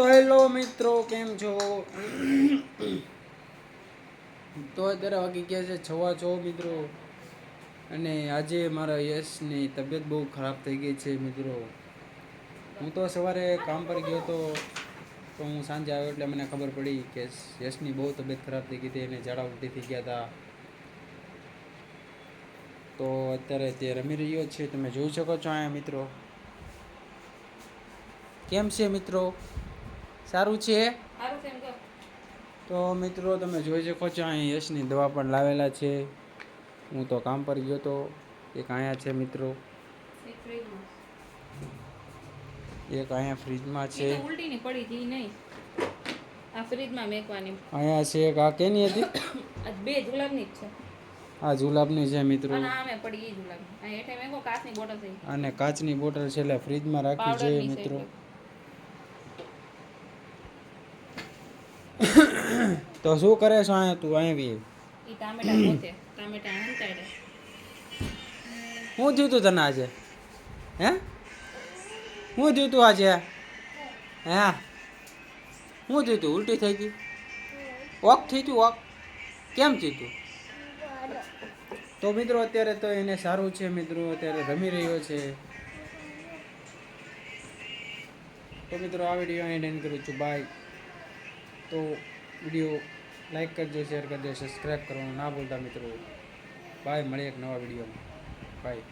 તો હેલો મિત્રો, કેમ છો? તો અત્યારે વાગી ગયા છે 6:06 મિત્રો. અને આજે મારા યશની તબિયત બહુ ખરાબ થઈ ગઈ છે મિત્રો. હું તો સવારે કામ પર ગયો તો હું સાંજે આવ્યો એટલે મને ખબર પડી કે યશની બહુ તબિયત ખરાબ થઈ ગઈ હતી, એને ઝાડા ઉલટી થઈ ગયા હતા. તો અત્યારે તે રમી રહ્યો છે, તમે જોઈ શકો છો અહીંયા મિત્રો. કેમ છે મિત્રો? સારું છે? તો મિત્રો તમે જોઈ શકો છો અહીં યશની દવા પણ લાવેલા છે. હું તો કામ પર ગયો તો એક અહીંયા છે મિત્રો, એક અહીંયા ફ્રીજમાં છે. ઉલટી ની પડી હતી નહીં, આ ફ્રીજમાં મેકવાની. અહીંયા છે એક આ કેની હતી? આ બે ગુલાબની જ છે. આ જુલાબની છે મિત્રો. અને આમે પડી ઈ જુલાબ. આ હેઠે મેકો કાચની બોટલ છે. અને કાચની બોટલ છે એટલે ફ્રીજમાં રાખવી જોઈએ મિત્રો. તો શું કરે છો અહીંયા તું? આવી ઈ ટામેટા પોતે ટામેટા હંતાડે. શું થયું તું તને આજે? હે શું થયું તું આજે? હે શું થયું તું? ઉલટી થઈ ગઈ? વોક થઈ તું? વોક કેમ થયું તું? તો મિત્રો અત્યારે તો એને સારું છે મિત્રો, અત્યારે રમી રહ્યો છે. તો મિત્રો આ વિડીયો એન્ડ કરું છું. બાય. તો વિડીયો લાઈક કરજો, શેર કરજો, સબસ્ક્રાઈબ કરવાનું ના ભૂલતા મિત્રો. બાય, મળીએ એક નવા વિડીયોમાં. બાય.